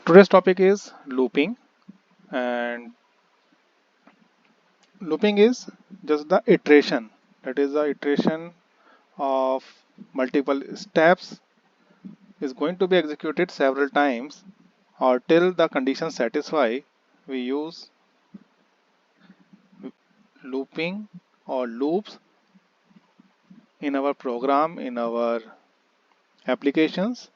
Today's topic is looping, and looping is just the iteration. That is the iteration of multiple steps is going to be executed several times or till the condition satisfy. We use looping or loops in our program, in our applications.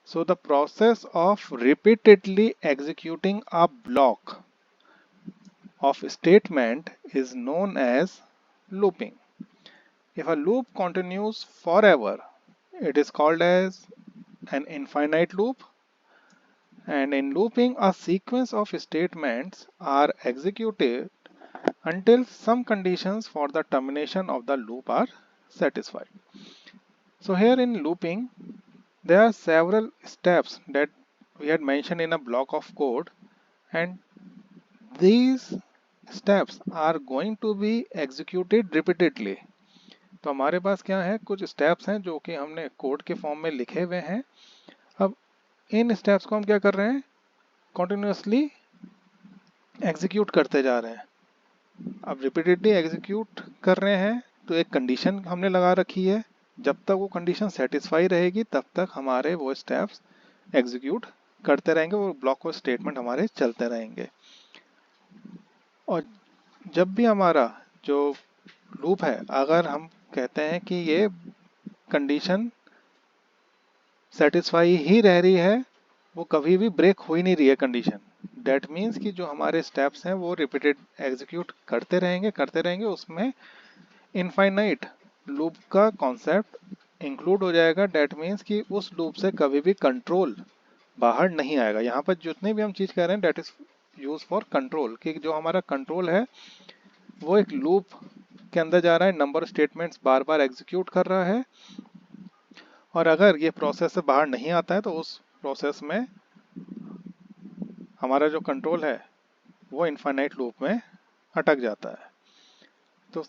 So the process of repeatedly executing a block of statement is known as looping. If a loop continues forever, it is called as an infinite loop. And in looping, a sequence of statements are executed until some conditions for the termination of the loop are satisfied. So here in looping, there are several steps that we had mentioned in a block of code, and these steps are going to be executed repeatedly. तो हमारे पास क्या है, कुछ steps हैं जो कि हमने code के फॉर्म में लिखे हुए हैं। अब इन स्टेप्स को हम क्या कर रहे हैं, कंटिन्यूअसली एग्जीक्यूट करते जा रहे हैं। अब रिपीटेडली एग्जीक्यूट कर रहे हैं तो एक कंडीशन हमने लगा रखी है, जब तक वो कंडीशन सेटिस्फाई रहेगी तब तक हमारे वो स्टेप्स एग्जीक्यूट करते रहेंगे, वो ब्लॉक और स्टेटमेंट हमारे चलते रहेंगे। और जब भी हमारा जो लूप है, अगर हम कहते हैं कि ये कंडीशन सेटिस्फाई ही रह रही है, वो कभी भी ब्रेक हो ही नहीं रही है कंडीशन, डेट मीन्स कि जो हमारे स्टेप्स हैं वो रिपीटेड एग्जीक्यूट करते रहेंगे, उसमें इनफाइनाइट लूप का कॉन्सेप्ट इंक्लूड हो जाएगा। डेट मीन्स कि उस लूप से कभी भी कंट्रोल बाहर नहीं आएगा। यहाँ पर जितने भी हम चीज कह रहे हैं that is use for control, कि जो हमारा कंट्रोल है वो एक लूप के अंदर जा रहा है, नंबर स्टेटमेंट्स बार बार एग्जीक्यूट कर रहा है, और अगर ये प्रोसेस से बाहर नहीं आता है तो उस प्रोसेस में हमारा जो कंट्रोल है वो इनफाइनाइट लूप में अटक जाता है। तो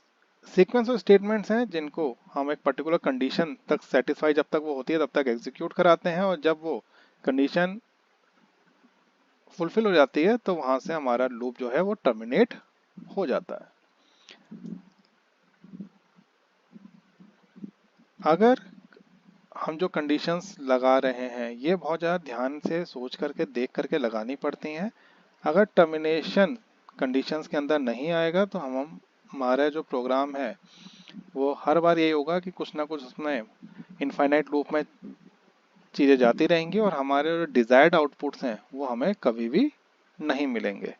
सीक्वेंस ऑफ स्टेटमेंट्स हैं जिनको हम एक पर्टिकुलर कंडीशन तक सेटिस्फाई जब तक वो होती है तब तक एग्जीक्यूट कराते हैं, और जब वो कंडीशन फुलफिल हो जाती है तो वहां से हमारा लूप जो है वो टर्मिनेट हो जाता है। अगर हम जो कंडीशंस लगा रहे हैं ये बहुत ज़्यादा ध्यान से सोच करके देख करके लगानी पड़ती हैं। अगर टर्मिनेशन कंडीशंस के अंदर नहीं आएगा तो हमारा जो प्रोग्राम है वो हर बार यही होगा कि कुछ ना कुछ उसमें इनफाइनाइट लूप में चीज़ें जाती रहेंगी और हमारे जो डिजायर्ड आउटपुट्स हैं वो हमें कभी भी नहीं मिलेंगे।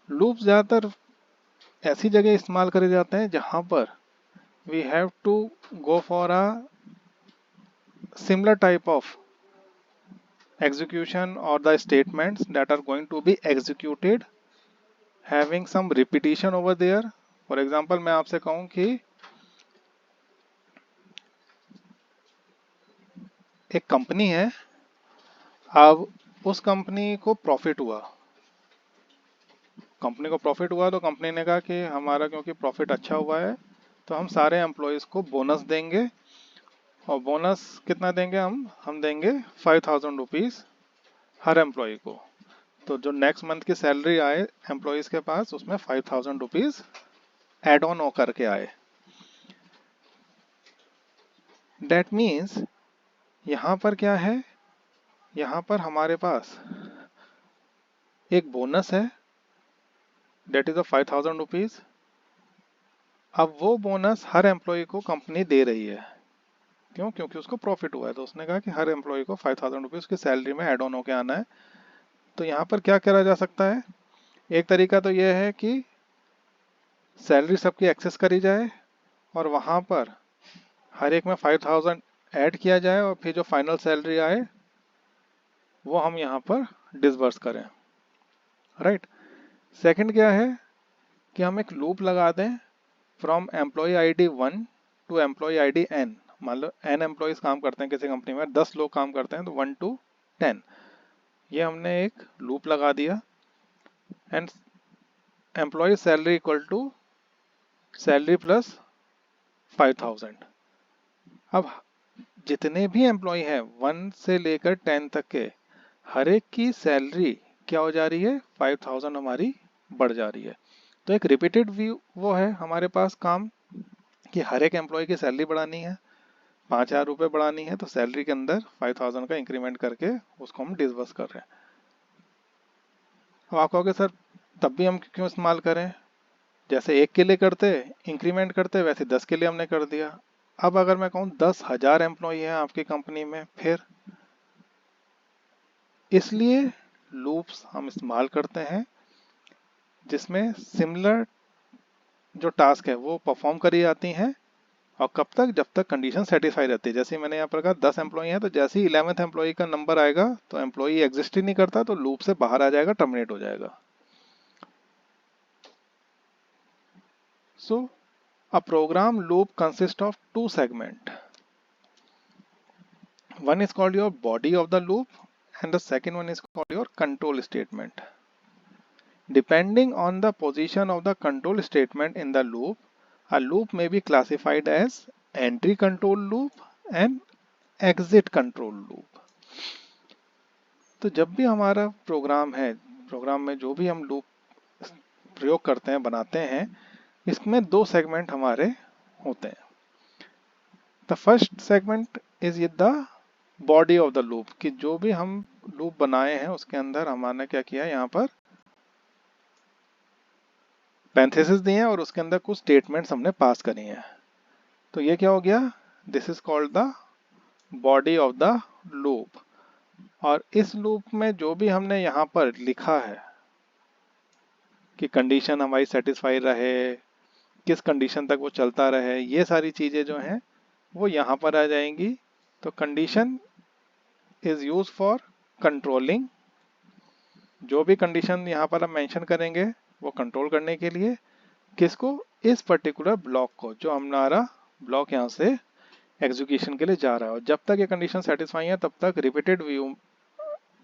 लूप ज़्यादातर ऐसी जगह इस्तेमाल करे जाते हैं जहां पर we have to go for a similar type of execution or the statements that are going to be executed having some repetition over there. For example, मैं आपसे कहूं कि एक कंपनी है, अब उस कंपनी को प्रॉफिट हुआ तो कंपनी ने कहा कि हमारा क्योंकि प्रॉफिट अच्छा हुआ है तो हम सारे एम्प्लॉयज को बोनस देंगे, और बोनस कितना देंगे, हम देंगे 5000 रुपीज हर एम्प्लॉय को। तो जो नेक्स्ट मंथ की सैलरी आए एम्प्लॉयज के पास उसमें 5000 रुपीज एड ऑन होकर के आए। डेट मीन्स यहाँ पर क्या है, यहाँ पर हमारे पास एक बोनस है, डेट इज 5000 रुपीज। अब वो बोनस हर एम्प्लॉय को कंपनी दे रही है, क्यों, क्योंकि उसको प्रॉफिट हुआ है, तो उसने कहा कि हर एम्प्लॉय को 5000 रुपीज की सैलरी में एड ऑन होके आना है। तो यहाँ पर क्या करा जा सकता है, एक तरीका तो यह है कि सैलरी सबकी एक्सेस करी जाए और वहां पर हर एक में 5000 ऐड किया जाए, और फिर जो फाइनल सैलरी आए वो हम यहाँ पर डिसबर्स करें। राइट। सेकंड क्या है कि हम एक लूप लगा दें from employ ID 1 to employ ID n। मान लो n एम्प्लॉयज काम करते हैं किसी कंपनी में, 10 लोग काम करते हैं, तो 1 टू 10 ये हमने एक लूप लगा दिया। And employ salary equal to salary plus 5000। अब जितने भी एम्प्लॉय हैं 1 से लेकर 10 तक के, हर एक की सैलरी क्या हो जा रही है, 5000 हमारी बढ़ जा रही है। तो एक रिपीटेड व्यू वो है हमारे पास काम कि हर एक एम्प्लॉय की सैलरी बढ़ानी है, 5000 रुपये बढ़ानी है, तो सैलरी के अंदर 5000 का इंक्रीमेंट करके उसको हम डिसबर्स कर रहे हैं। अब आप कहोगे सर तब भी हम क्यों इस्तेमाल करें, जैसे एक के लिए करते इंक्रीमेंट करते वैसे 10 के लिए हमने कर दिया। अब अगर मैं कहूँ 10,000 एम्प्लॉय हैं आपकी कंपनी में, फिर इसलिए लूप्स हम इस्तेमाल करते हैं जिसमें सिमिलर जो टास्क है वो परफॉर्म करी जाती हैं, और कब तक, जब तक कंडीशन सेटिस्फाई रहती है। जैसे मैंने यहाँ पर कहा 10 एम्प्लॉई हैं, तो जैसे ही 11th एम्प्लॉई का नंबर आएगा तो एम्प्लॉई एग्जिस्ट ही नहीं करता, तो लूप से बाहर आ जाएगा, टर्मिनेट हो जाएगा। So a program loop consist of 2 segments. One is called your body of the loop and the second one is called your control statement. Depending on the position of the control statement in the loop, a loop may be classified as entry control loop and exit control loop. तो जब भी हमारा programme है, programme में जो भी हम loop प्रयोग करते हैं, बनाते हैं, इसमें 2 सेगमेंट हमारे होते हैं। The first segment is the body of the loop, कि जो भी हम लूप बनाए हैं उसके अंदर हमारे क्या किया है, यहाँ पर पैरेंथेसिस दिए हैं और उसके अंदर कुछ स्टेटमेंट्स हमने पास करी हैं। तो ये क्या हो गया, this is called the body of the loop. और इस लूप में जो भी हमने यहाँ पर लिखा है कि कंडीशन हमारी सेटिस्फाई रहे, किस कंडीशन तक वो चलता रहे, ये सारी चीजें जो हैं वो यहाँ पर आ जाएंगी। तो condition is use for controlling, जो भी कंडीशन यहाँ पर हम मेंशन करेंगे वो कंट्रोल करने के लिए, किसको, इस पर्टिकुलर ब्लॉक को, जो हमारा ब्लॉक यहाँ से एग्जीक्यूशन के लिए जा रहा है। और जब तक ये कंडीशन सेटिस्फाई है तब तक रिपीटेड व्यू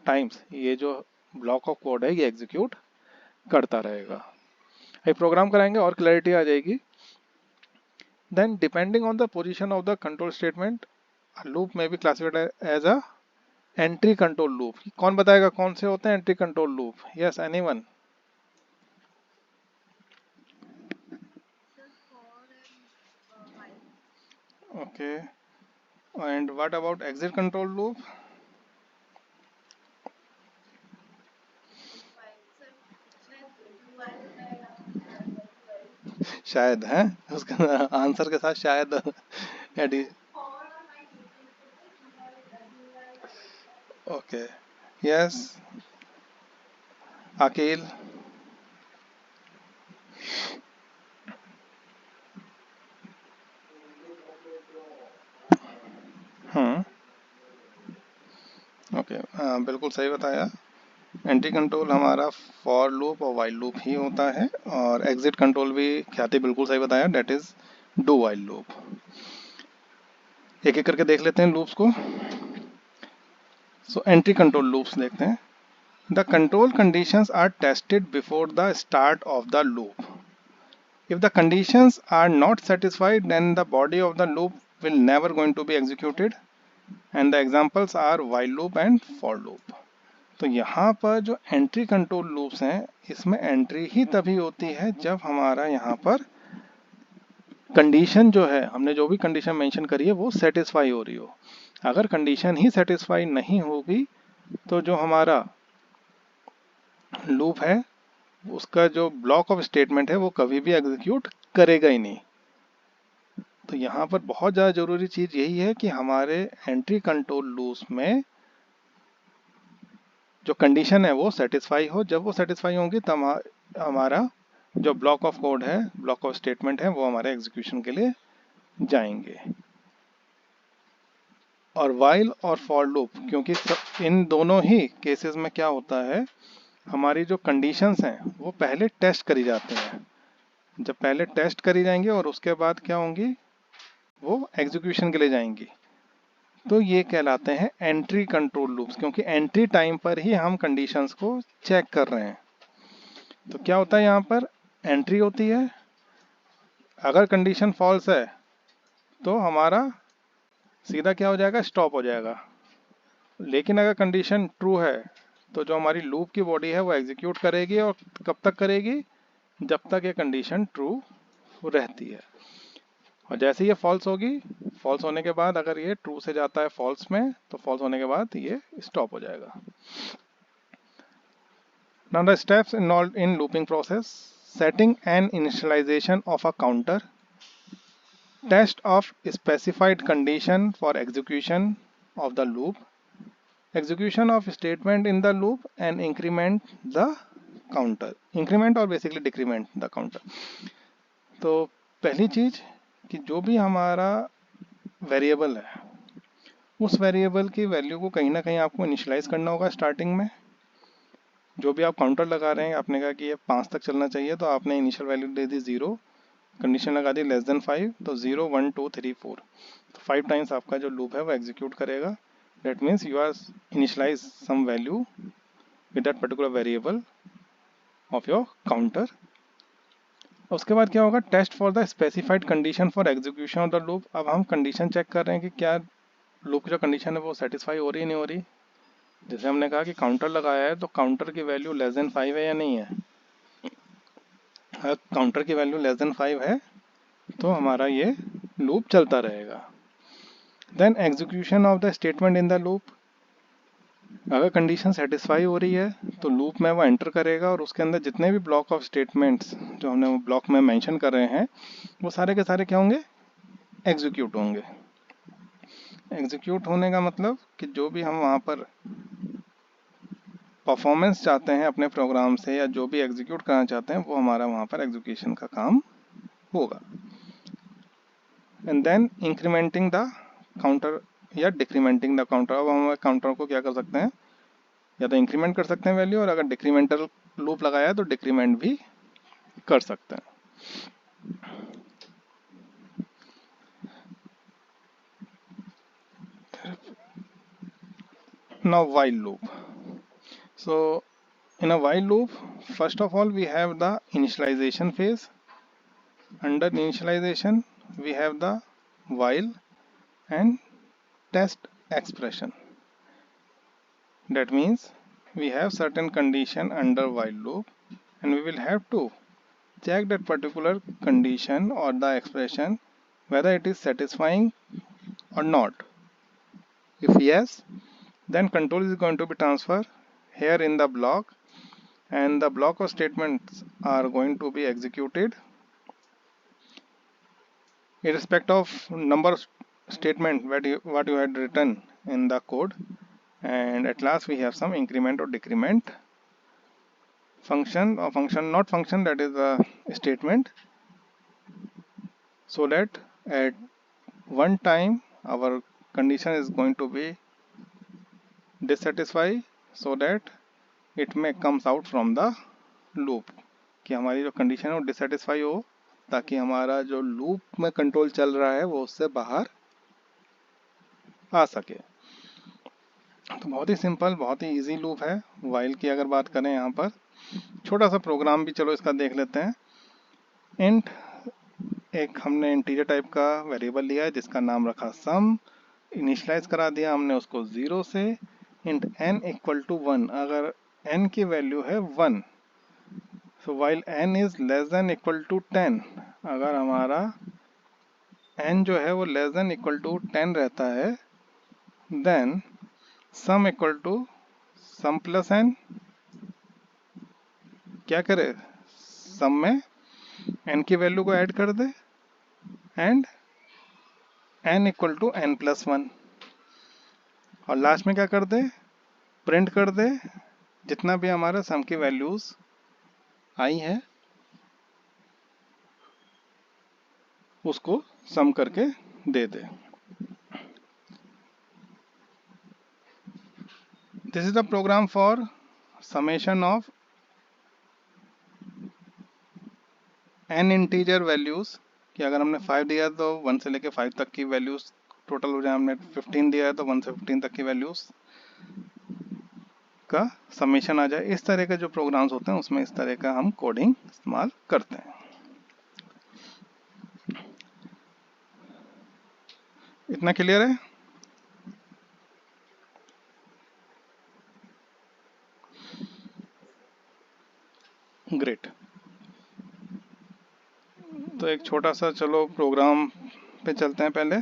टाइम्स ये जो ब्लॉक ऑफ कोड है ये एग्जीक्यूट करता रहेगा। एक प्रोग्राम कराएंगे और क्लैरिटी आ जाएगी। Then depending on the position of the control statement, loop में भी classified as a entry control loop. कौन बताएगा कौन से होते हैं entry control loop? Yes, anyone? Okay, and what about exit control loop? शायद है, उसका आंसर के साथ शायद एडी। Okay, yes Akeel? ओके, बिल्कुल सही बताया। एंट्री कंट्रोल हमारा फॉर लूप और वाइल लूप ही होता है, और एग्जिट कंट्रोल भी ख्याति बिल्कुल सही बताया, that is do while loop. एक एक करके देख लेते हैं लूप्स को। सो एंट्री कंट्रोल लूप्स देखते हैं। The control conditions are tested before the start of the loop. If the conditions are not satisfied, then the body of the loop will never going to be executed, and the examples are while loop and for loop. तो यहाँ पर जो entry control loops हैं, इसमें entry ही तभी होती है जब हमारा यहाँ पर कंडीशन जो है, हमने जो भी कंडीशन मेंशन करी है वो सेटिस्फाई हो रही हो। अगर कंडीशन ही सेटिस्फाई नहीं होगी तो जो हमारा लूप है उसका जो ब्लॉक ऑफ स्टेटमेंट है वो कभी भी एग्जीक्यूट करेगा ही नहीं। तो यहाँ पर बहुत ज़्यादा जरूरी चीज़ यही है कि हमारे एंट्री कंट्रोल लूप्स में जो कंडीशन है वो सेटिस्फाई हो। जब वो सेटिस्फाई होंगी तब हमारा जो ब्लॉक ऑफ कोड है, ब्लॉक ऑफ स्टेटमेंट है, वो हमारे एग्जीक्यूशन के लिए जाएंगे। और वाइल और फॉर लूप, क्योंकि इन दोनों ही केसेस में क्या होता है, हमारी जो कंडीशंस हैं वो पहले टेस्ट करी जाती हैं। जब पहले टेस्ट करी जाएंगी और उसके बाद क्या होंगी, वो एग्जीक्यूशन के लिए जाएंगी, तो ये कहलाते हैं एंट्री कंट्रोल लूप्स, क्योंकि एंट्री टाइम पर ही हम कंडीशंस को चेक कर रहे हैं। तो क्या होता है, यहाँ पर एंट्री होती है, अगर कंडीशन फॉल्स है तो हमारा सीधा क्या हो जाएगा, स्टॉप हो जाएगा। लेकिन अगर कंडीशन ट्रू है तो जो हमारी लूप की बॉडी है वो एग्जीक्यूट करेगी, और कब तक करेगी, जब तक ये कंडीशन ट्रू रहती है। और जैसे ये फॉल्स होगी, फॉल्स होने के बाद अगर ये ट्रू से जाता है फॉल्स में, तो फॉल्स होने के बाद ये स्टॉप हो जाएगा। Now the steps involved in looping process: setting an initialization of a counter, test of specified condition for execution of the loop, execution of statement in the loop, and increment the counter. Increment or basically decrement the counter. तो पहली चीज कि जो भी हमारा variable है उस variable की वैल्यू को कहीं ना कहीं आपको इनिशियलाइज करना होगा स्टार्टिंग में। जो भी आप काउंटर लगा रहे हैं, आपने कहा कि ये 5 तक चलना चाहिए, तो आपने इनिशियल वैल्यू दे दी 0, कंडीशन लगा दी लेस देन 5, तो 0 1 2 3 4, तो 5 टाइम्स आपका जो लूप है वो एग्जीक्यूट करेगा। That means you are initialize some value with that particular variable of your counter. उसके बाद क्या होगा, test for the specified condition for execution of the loop. अब हम कंडीशन चेक कर रहे हैं कि क्या लूप जो कंडीशन है वो सेटिस्फाई हो रही है नहीं हो रही। जैसे हमने कहा कि काउंटर लगाया है, तो काउंटर की वैल्यू लेस देन 5 है या नहीं है। अगर काउंटर की वैल्यू लेस देन 5 है तो हमारा ये लूप चलता रहेगा। Then execution of the statement in the loop. अगर कंडीशन सेटिस्फाई हो रही है तो लूप में वो एंटर करेगा, और उसके अंदर जितने भी ब्लॉक ऑफ स्टेटमेंट्स जो हमने वो ब्लॉक में मेंशन कर रहे हैं वो सारे के सारे क्या होंगे, एग्जीक्यूट होंगे। एग्जीक्यूट होने का मतलब कि जो भी हम वहाँ पर परफॉर्मेंस चाहते हैं अपने प्रोग्राम से, या जो भी एग्जीक्यूट करना चाहते हैं, वो हमारा वहाँ पर एग्जीक्यूशन का काम होगा। And then incriminating the counter या डिक्रीमेंटिंग द काउंटर। अब हम काउंटर को क्या कर सकते हैं, या तो इंक्रीमेंट कर सकते हैं वैल्यू, और अगर डिक्रीमेंटल लूप लगाया है तो डिक्रीमेंट भी कर सकते हैं। Now while loop. So in a while loop, first of all we have the initialization phase. Under initialization we have the while and test expression. That means we have certain condition under while loop, and we will have to check that particular condition or the expression whether it is satisfying or not. If yes, then control is going to be transferred here in the block, and the block of statements are going to be executed irrespective of number of statement what you had written in the code. And at last we have some increment or decrement function, or function not function, that is a statement, so that at one time our condition is going to be dissatisfied, so that it may comes out from the loop, कि हमारी जो condition है वो dissatisfy हो, ताकि हमारा जो loop में कंट्रोल चल रहा है वो उससे बाहर आ सके। तो बहुत ही सिंपल, बहुत ही इजी लूप है। वाइल की अगर बात करें, यहाँ पर छोटा सा प्रोग्राम भी चलो इसका देख लेते हैं। इंट, एक हमने इंटीजर टाइप का वेरिएबल लिया है जिसका नाम रखा सम, इनिशियलाइज करा दिया हमने उसको 0 से। इंट n इक्वल टू 1, अगर n की वैल्यू है 1, so while n is less than equal to 10, अगर हमारा n जो है वो लेस देन इक्वल टू 10 रहता है, then sum equal to sum plus n, क्या करे, सम में n की वैल्यू को ऐड कर दे, and n equal to n plus 1, और लास्ट में क्या कर दे, प्रिंट कर दे जितना भी हमारा सम की वैल्यूज आई है उसको सम करके दे दे। This is the program for summation of n integer values, कि अगर हमने 5 दिया तो 1 से लेके 5 तक की वैल्यूज टोटल हो जाए। हमने 15 दिया है तो 1 से 15 तक की वैल्यूज का समेशन आ जाए। इस तरह के जो प्रोग्राम्स होते हैं उसमें इस तरह का हम कोडिंग इस्तेमाल करते हैं। इतना क्लियर है? एक छोटा सा चलो प्रोग्राम पे चलते हैं पहले।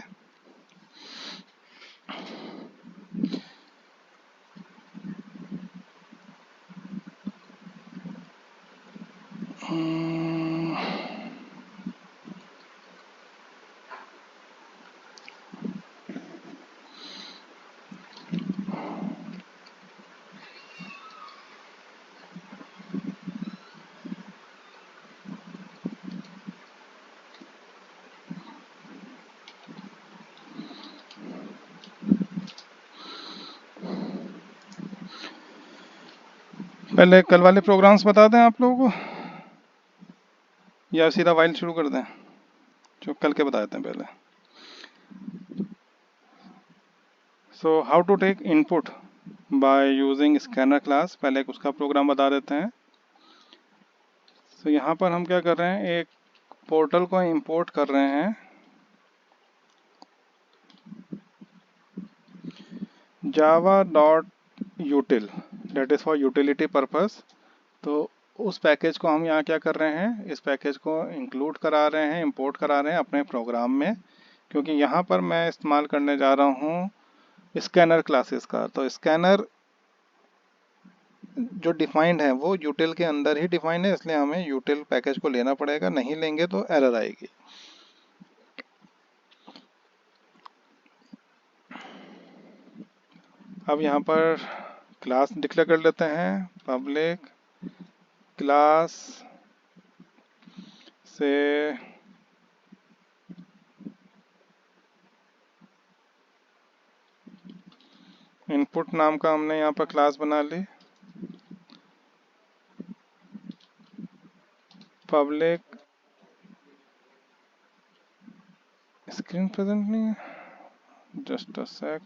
पहले कल वाले प्रोग्राम्स बता दें आप लोगों को, या सीधा वाइल शुरू कर दें? जो कल के बता देते हैं पहले। So how to take input by using scanner class, पहले एक उसका प्रोग्राम बता देते हैं। तो यहाँ पर हम क्या कर रहे हैं, एक पोर्टल को इंपोर्ट कर रहे हैं java.util, that is for utility purpose। तो उस पैकेज को हम यहाँ क्या कर रहे हैं, इस पैकेज को इंक्लूड करा रहे हैं, इंपोर्ट करा रहे हैं अपने प्रोग्राम में, क्योंकि यहाँ पर मैं इस्तेमाल करने जा रहा हूँ स्कैनर क्लासेस का। तो स्कैनर जो डिफाइंड है वो यूटिल के अंदर ही डिफाइंड है, इसलिए हमें यूटिल पैकेज को लेना पड़ेगा, नहीं लेंगे तो एरर आएगी। अब यहाँ पर क्लास डिक्लेयर कर लेते हैं, पब्लिक क्लास से इनपुट नाम का हमने यहाँ पर क्लास बना ली, पब्लिक स्क्रीन प्रेजेंट नहीं है, just a sec.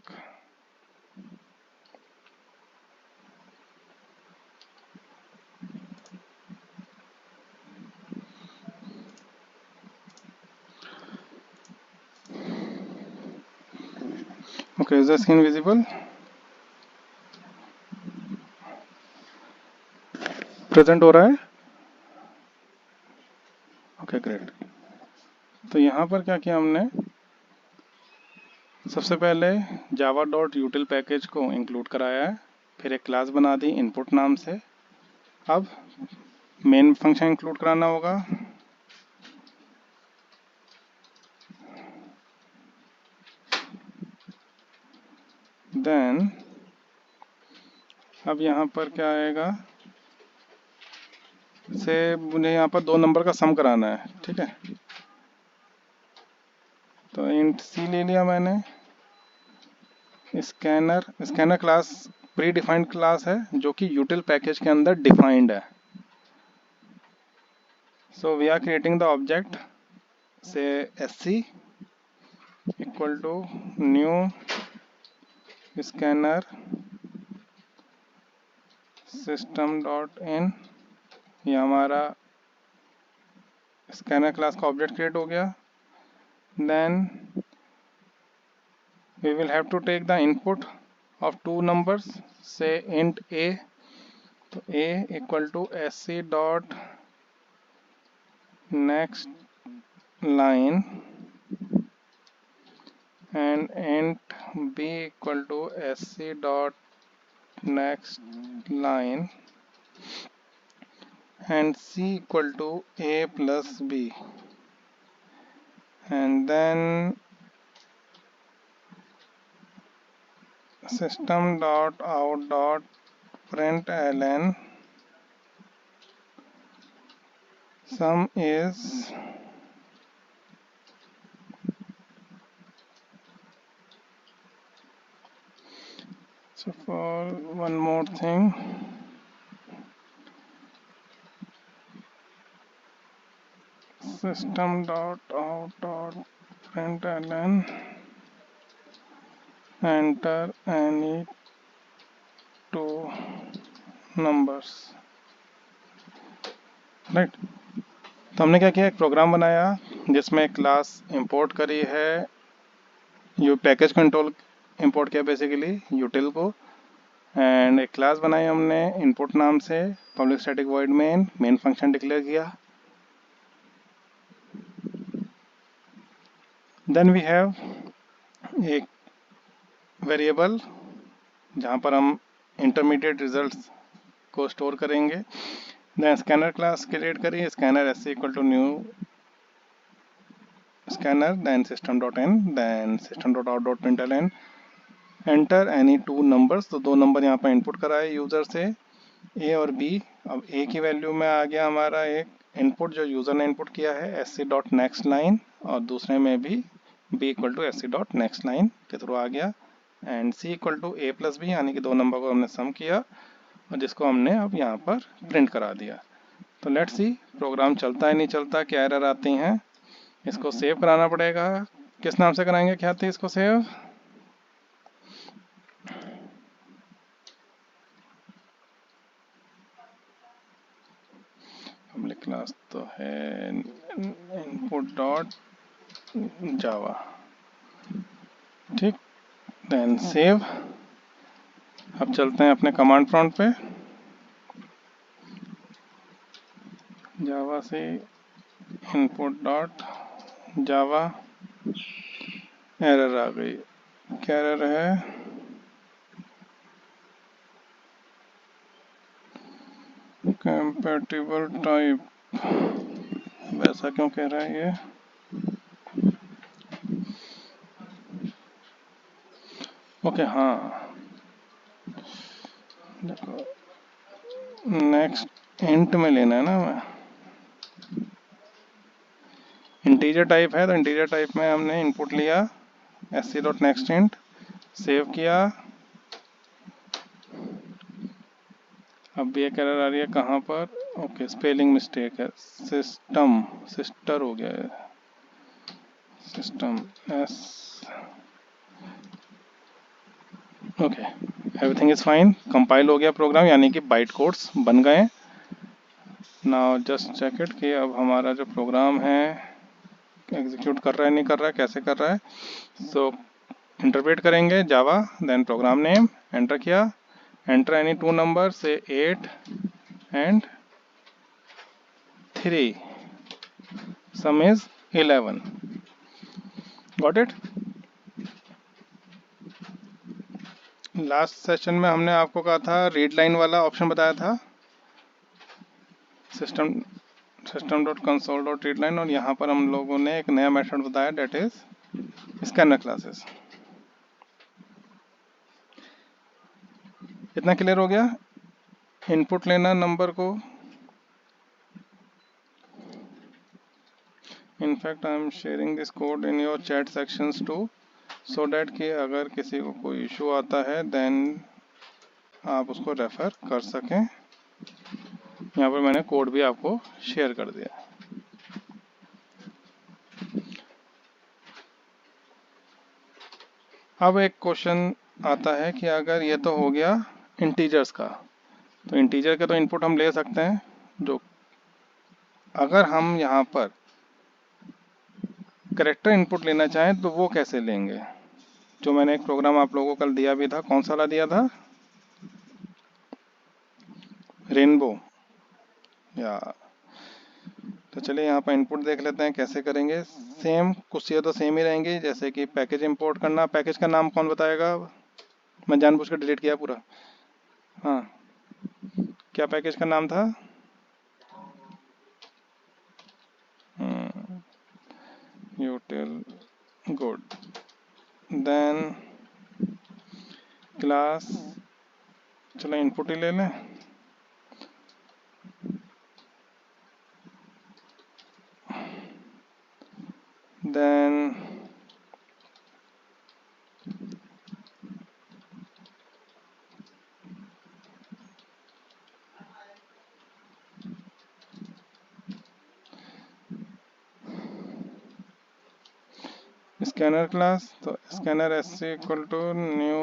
Okay, is the screen visible? Present हो रहा है? Okay great. तो यहाँ पर क्या किया हमने, सबसे पहले java.util पैकेज को इंक्लूड कराया है, फिर एक क्लास बना दी इनपुट नाम से। अब मेन फंक्शन इंक्लूड कराना होगा, देन अब यहाँ पर क्या आएगा, से मुझे यहाँ पर 2 नंबर का सम कराना है, ठीक है। तो इंट सी ले लिया मैंने। Scanner class predefined class है जो कि यूटिल पैकेज के अंदर डिफाइंड है। So we are creating the object से sc equal to new scanner system dot in, ये हमारा स्कैनर क्लास का ऑब्जेक्ट क्रिएट हो गया। Then we will have to take the input of 2 numbers, say int a, तो a equal to sc dot next line and int b equal to sc dot next line and c equal to a plus b, and then system dot out dot println sum is so for one more thing, system dot out dot println enter any 2 numbers, right. तो हमने क्या किया, एक programme बनाया जिसमें class import करी है, you package control import किया बेसिकली यूटिल को, एंड एक क्लास बनाई हमने इनपुट नाम से, public static void main function declare किया, देन वी हैव एक वेरिएबल जहाँ पर हम इंटरमीडिएट रिजल्ट्स को स्टोर करेंगे। देन स्कैनर क्लास क्रिएट करिए, scanner S equal to new scanner, then system dot in, then system dot out dot println, enter any two numbers. तो दो number यहाँ पर इनपुट कराए यूजर से, ए और बी। अब ए की वैल्यू में आ गया हमारा एक इनपुट जो यूजर ने इनपुट किया है S C dot next line, और दूसरे में भी B equal to S C dot next line के थ्रू आ गया, and C equal to A plus B, यानी कि दो नंबर को हमने सम किया और जिसको हमने अब यहाँ पर प्रिंट करा दिया। तो लेट्स सी प्रोग्राम चलता है नहीं चलता, क्या एरर आती हैं। इसको सेव कराना पड़ेगा। किस नाम से कराएंगे ख्याति इसको सेव? पब्लिक क्लास तो है इनपुट डॉट जावा, ठीक। Then save. अब चलते हैं अपने कमांड प्रॉम्प्ट पे, जावा से इनपुट डॉट जावा। एरर आ गई, क्या एरर है? कंपैटिबल टाइप, वैसा क्यों कह रहा है ये? ओके हाँ, देखो नेक्स्ट इंट में लेना है ना, मैं इंटीजर टाइप है तो इंटीजर टाइप में हमने इनपुट लिया S C dot next int, save किया। अब भी एक एरर आ रही है, कहाँ पर? ओके स्पेलिंग मिस्टेक है, सिस्टम सिस्टर हो गया है, system S. Okay everything is fine, compile हो गया प्रोग्राम, यानी कि बाइट कोड्स बन गए। नाउ जस्ट चेक इट कि अब हमारा जो प्रोग्राम है एग्जीक्यूट कर रहा है नहीं कर रहा है, कैसे कर रहा है। सो इंटरप्रेट करेंगे जावा, देन प्रोग्राम नेम एंटर किया, एंटर एनी टू नंबर से 8 and 3, some is 11। Got it? Last session में हमने आपको कहा था, रीड लाइन वाला ऑप्शन बताया था, system dot console dot read line, और यहाँ पर हम लोगों ने एक नया मेथड बताया, डेट इज स्कैनर क्लासेस। इतना क्लियर हो गया? इनपुट लेना नंबर को, in fact I am sharing this code in your chat sections too, so that कि अगर किसी को कोई इशू आता है देन आप उसको रेफर कर सकें। यहाँ पर मैंने कोड भी आपको शेयर कर दिया। अब एक क्वेश्चन आता है कि अगर ये तो हो गया इंटीजर्स का, तो इंटीजर का तो इनपुट हम ले सकते हैं, जो अगर हम यहाँ पर कैरेक्टर इनपुट लेना चाहें तो वो कैसे लेंगे? जो मैंने एक प्रोग्राम आप लोगों को कल दिया भी था, कौन सा वाला दिया था? रेनबो या। तो चलिए यहाँ पर इनपुट देख लेते हैं कैसे करेंगे। सेम कुछ चीज़ें तो सेम ही रहेंगी, जैसे कि पैकेज इंपोर्ट करना। पैकेज का नाम कौन बताएगा? मैं जानबूझ कर डिलीट किया पूरा। हाँ, क्या पैकेज का नाम था? util good, देन क्लास, चलो इनपुट ही ले लें। देन स्कैनर क्लास, तो scanner S equal to new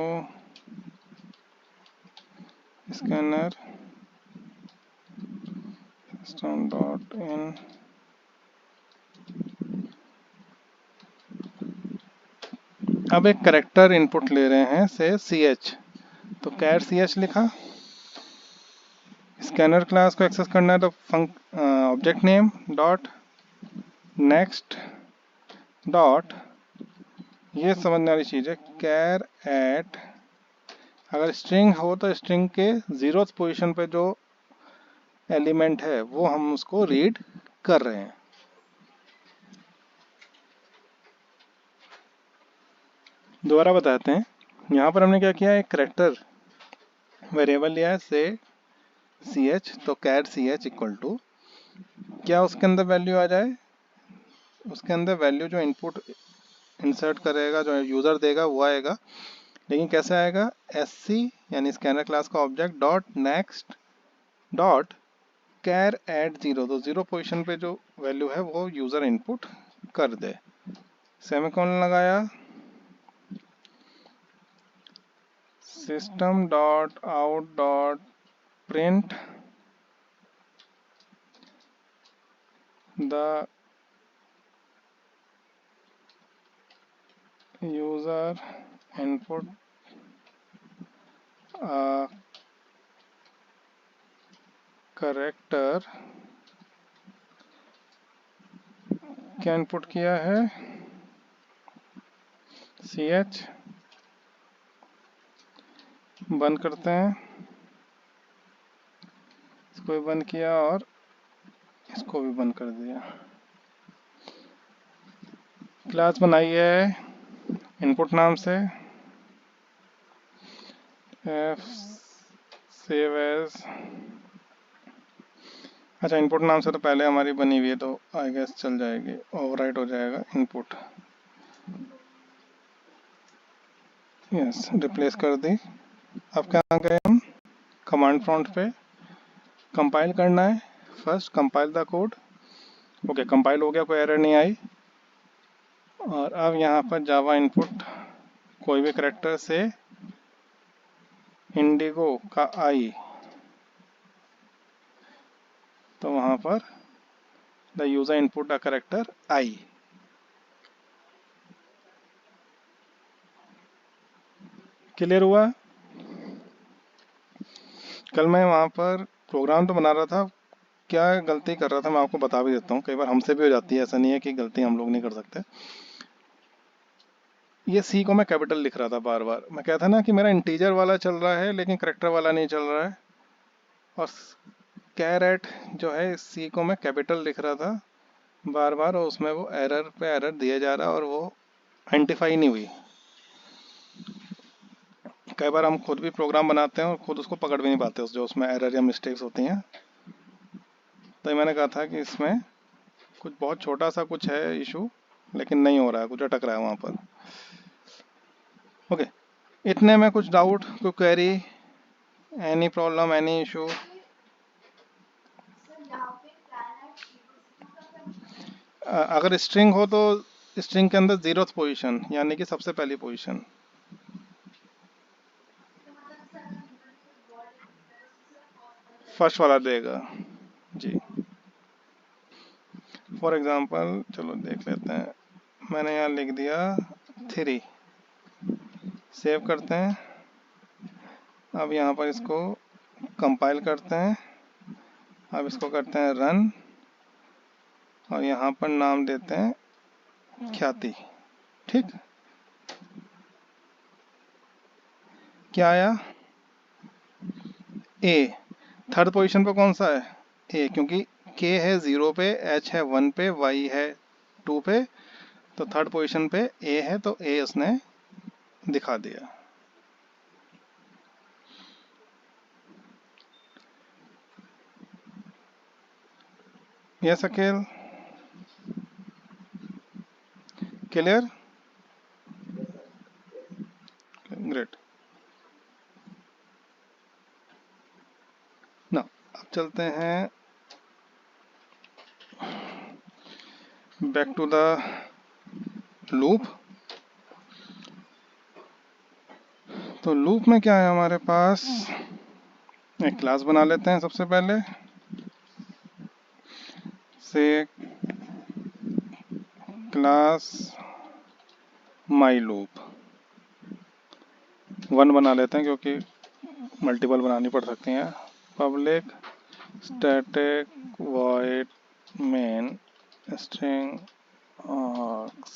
scanner system dot in. अब एक करेक्टर इनपुट ले रहे हैं से ch, तो कैर ch लिखा। स्कैनर क्लास को एक्सेस करना है तो object name dot next dot ये समझने वाली चीज है। कैर एट, अगर स्ट्रिंग हो तो स्ट्रिंग के 0th पोजीशन पे जो एलिमेंट है वो हम उसको रीड कर रहे हैं। दोबारा बताते हैं। यहाँ पर हमने क्या किया, एक करेक्टर वेरिएबल लिया है से ch, तो कैर ch इक्वल टू क्या उसके अंदर वैल्यू आ जाए, उसके अंदर वैल्यू जो इनपुट इंसर्ट करेगा, जो यूजर देगा वो आएगा। लेकिन कैसे आएगा, sc यानी स्कैनर क्लास का object dot next dot char at 0, तो 0 पोजीशन पे जो वैल्यू है वो यूजर इनपुट कर दे। सेमीकोलन लगाया, system dot out dot print the user input character, क्या इनपुट किया है, ch, बंद करते हैं, इसको भी बंद किया और इसको भी बंद कर दिया। क्लास बनाई है इनपुट नाम से, f सेव एज, अच्छा इनपुट नाम से तो पहले हमारी बनी हुई है तो आई गेस चल जाएगी, ओवरराइट हो जाएगा इनपुट, यस रिप्लेस कर दी। अब क्या गए हम कमांड प्रॉम्प्ट पे, कंपाइल करना है, first compile the code. Okay compile हो गया, कोई एरर नहीं आई। और अब यहाँ पर जावा इनपुट कोई भी करेक्टर से इंडिगो का आई, तो वहाँ पर the user input a character I. Clear हुआ। कल मैं वहाँ पर प्रोग्राम तो बना रहा था, क्या गलती कर रहा था मैं आपको बता भी देता हूँ, कई बार हमसे भी हो जाती है, ऐसा नहीं है कि गलती हम लोग नहीं कर सकते। ये सी को मैं कैपिटल लिख रहा था बार बार, मैं कहता ना कि मेरा इंटीजर वाला चल रहा है लेकिन करेक्टर वाला नहीं चल रहा है, और कैरेट जो है सी को मैं कैपिटल लिख रहा था बार बार, और उसमें वो एरर पे एरर दिया जा रहा और वो आइडेंटिफाई नहीं हुई। कई बार हम खुद भी प्रोग्राम बनाते हैं और खुद उसको पकड़ भी नहीं पाते जो उसमें एरर या मिस्टेक्स होती हैं। तो मैंने कहा था कि इसमें कुछ बहुत छोटा सा कुछ है इशू, लेकिन नहीं हो रहा है, कुछ अटक रहा है वहाँ पर। ओके, इतने में कुछ डाउट, कोई query, any problem, any issue? अगर स्ट्रिंग हो तो स्ट्रिंग के अंदर 0th पोजीशन यानी कि सबसे पहली पोजीशन, फर्स्ट वाला देगा जी। फॉर एग्जांपल चलो देख लेते हैं, मैंने यहाँ लिख दिया 3, सेव करते हैं। अब यहाँ पर इसको कंपाइल करते हैं, अब इसको करते हैं रन, और यहाँ पर नाम देते हैं ख्याति। ठीक, क्या आया, ए। थर्ड पोजीशन पे कौन सा है, ए, क्योंकि के है 0 पे, एच है 1 पे, वाई है 2 पे, तो थर्ड पोजीशन पे ए है, तो ए उसने दिखा दिया। यस अकेल, क्लियर, ग्रेट। ना अब चलते हैं बैक टू द लूप। तो लूप में क्या है हमारे पास, एक क्लास बना लेते हैं सबसे पहले, से क्लास माई लूप 1 बना लेते हैं क्योंकि मल्टीपल बनानी पड़ सकती हैं। Public static void main string arcs,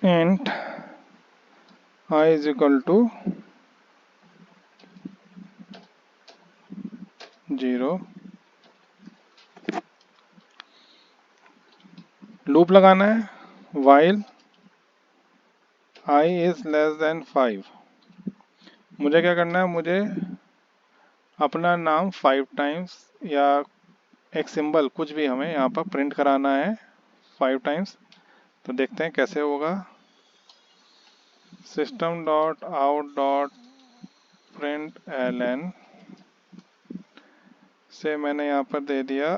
int I is equal to 0, loop लगाना है while I is less than 5। मुझे क्या करना है, मुझे अपना नाम 5 टाइम्स या एक सिंबल कुछ भी हमें यहाँ पर प्रिंट कराना है 5 टाइम्स। तो देखते हैं कैसे होगा। system dot out dot print ln से मैंने यहाँ पर दे दिया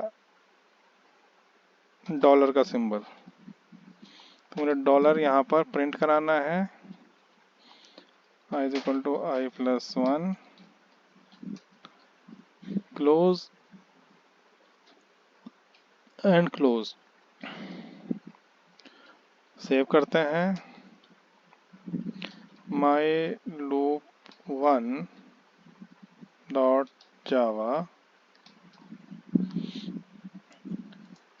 डॉलर का सिंबल। तो मुझे डॉलर यहाँ पर प्रिंट कराना है i is equal to i plus 1, close and close. Save करते हैं। My loop 1 dot Java,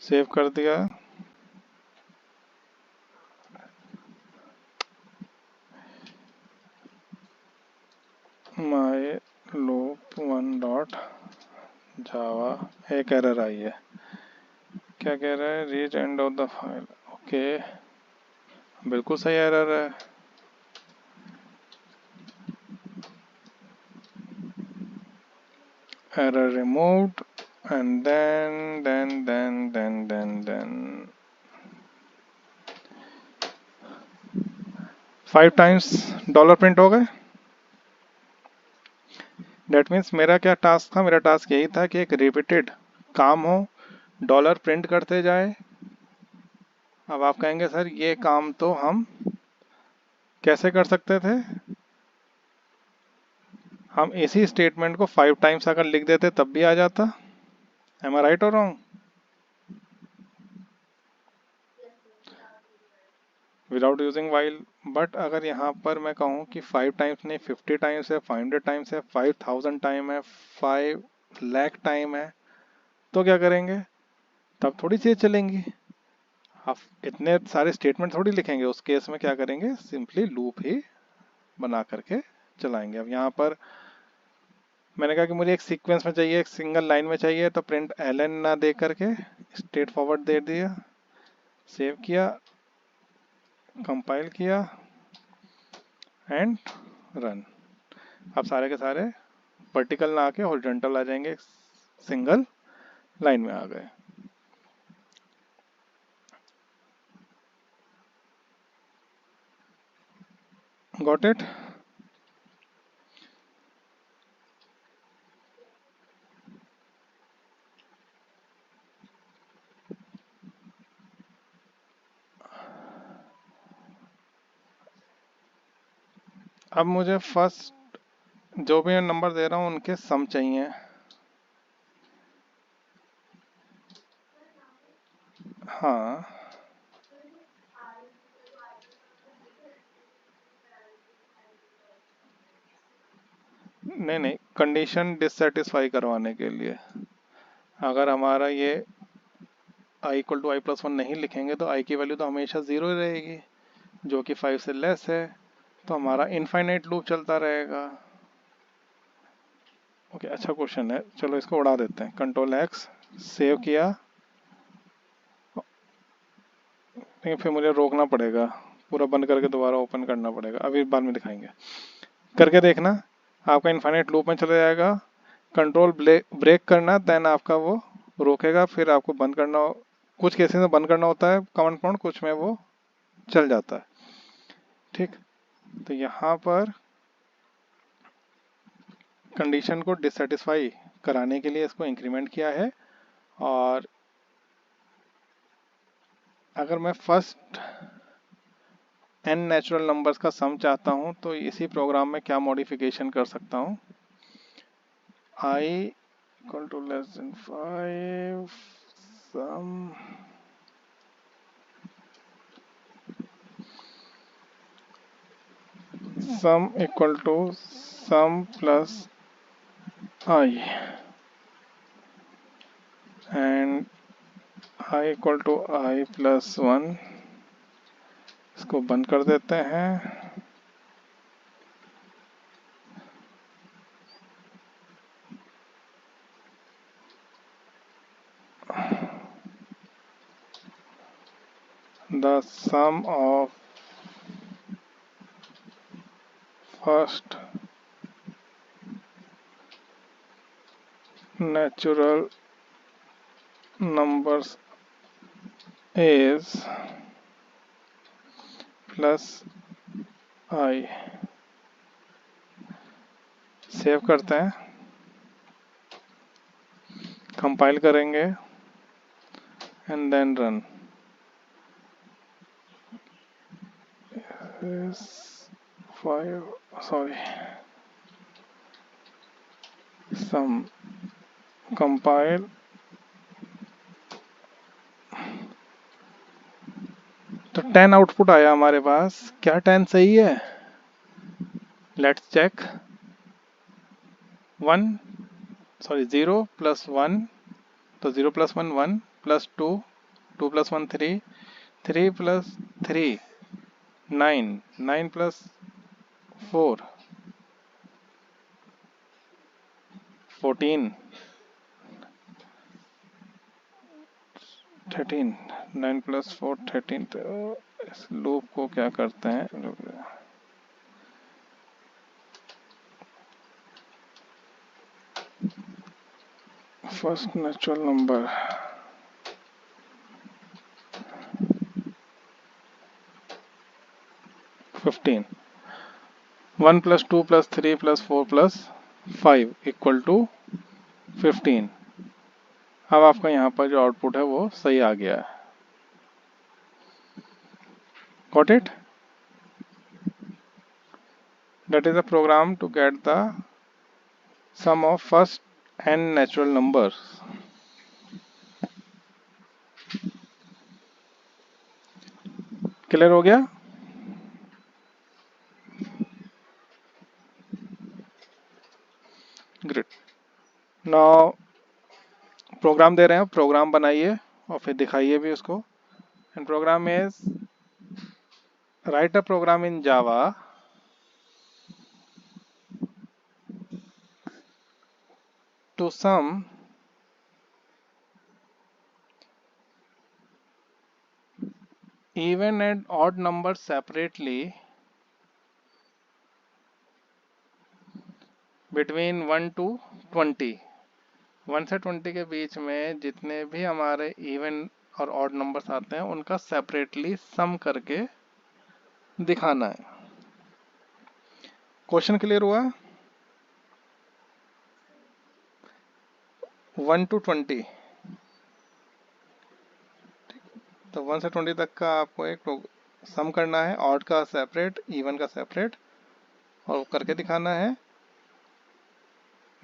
save कर दिया। माई लूप 1 डॉट जावा, एक एरर आई है। क्या कह रहा है, reach end of the file. Okay, बिल्कुल सही एरर है। Error removed, and then 5 times dollar print हो गए। डेट मीन्स मेरा क्या टास्क था, मेरा टास्क यही था कि एक रिपीटेड काम हो, डॉलर प्रिंट करते जाए। अब आप कहेंगे सर ये काम तो हम कैसे कर सकते थे, हम इसी स्टेटमेंट को 5 टाइम्स अगर लिख देते तब भी आ जाता। एम आई राइट और wrong? Without using while. But अगर यहाँ पर मैं कहूँ कि 5 टाइम्स नहीं, 50 टाइम्स है, 500 टाइम्स है, 5000 टाइम है, 5 लाख टाइम है, तो क्या करेंगे? तब थोड़ी चीज़ चलेंगी। आप इतने सारे स्टेटमेंट थोड़ी लिखेंगे। उस केस में क्या करेंगे, सिंपली लूप ही बना करके चलाएंगे। अब यहाँ पर मैंने कहा कि मुझे एक सीक्वेंस में चाहिए, एक सिंगल लाइन में चाहिए, तो प्रिंट एलन ना दे करके स्ट्रेट फॉरवर्ड दे दिया, सेव किया, कंपाइल किया एंड रन। अब सारे के सारे वर्टिकल ना आके हॉरिजॉन्टल आ जाएंगे, सिंगल लाइन में आ गए। Got it? अब मुझे फर्स्ट जो भी मैं नंबर दे रहा हूँ उनके सम चाहिए। हाँ, नहीं, कंडीशन डिससेटिस्फाई करवाने के लिए। अगर हमारा ये i equal to I plus 1 नहीं लिखेंगे तो i की वैल्यू तो हमेशा 0 ही रहेगी, जो कि 5 से लेस है, तो हमारा इनफाइनाइट लूप चलता रहेगा। ओके, अच्छा क्वेश्चन है, चलो इसको उड़ा देते हैं। कंट्रोल एक्स, सेव किया, लेकिन फिर मुझे रोकना पड़ेगा, पूरा बंद करके दोबारा ओपन करना पड़ेगा। अभी बाद में दिखाएंगे, करके देखना, आपका इनफाइनाइट लूप में चला जाएगा। कंट्रोल ब्रेक करना, देन आपका वो रोकेगा, फिर आपको बंद करना। कुछ केसेस में बंद करना होता है कमांड प्रॉम्प्ट, कुछ में वो चल जाता है। ठीक, तो यहाँ पर कंडीशन को डिससेटिस्फाई कराने के लिए इसको इंक्रीमेंट किया है। और अगर मैं फर्स्ट n नेचुरल नंबर्स का सम चाहता हूँ तो इसी प्रोग्राम में क्या मॉडिफिकेशन कर सकता हूँ, i equal to less than 5 sum equal to sum plus i and I equal to I plus 1 इसको बंद कर देते हैं। The sum of first natural numbers is plus I। Save करते हैं, कंपाइल करेंगे and then run. Sorry, sum compile. तो 10 output आया हमारे पास। क्या 10 सही है? Let's check. 0 प्लस 1, तो 0 plus 1 1 plus 2 2 plus 1 3 3 plus 3 9 9 plus 4 14 13 9 plus 4 13। तो इस लूप को क्या करते हैं, first natural number fifteen. 1 plus 2 plus 3 plus 4 plus 5 equal to 15। अब आपका यहाँ पर जो आउटपुट है वो सही आ गया है। Got it? That is a program to get the sum of first n natural numbers. Clear हो गया? ग्रेट। नाउ प्रोग्राम दे रहे हैं, प्रोग्राम बनाइए और फिर दिखाइए भी उसको। And program is write a program in Java to sum even and odd numbers separately between 1 to 20। 1 से 20 के बीच में जितने भी हमारे इवन और ऑड नंबर्स आते हैं उनका सेपरेटली सम करके दिखाना है। क्वेश्चन क्लियर हुआ? 1 to 20, तो 1 से 20 तक का आपको एक सम करना है, ऑड का सेपरेट, इवन का सेपरेट, और करके दिखाना है।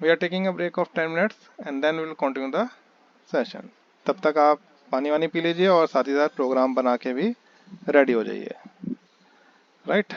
We are taking a break of 10 minutes and then we will continue the session. तब तक आप पानी वानी पी लीजिए और साथ ही साथ प्रोग्राम बना के भी रेडी हो जाइए। राइट?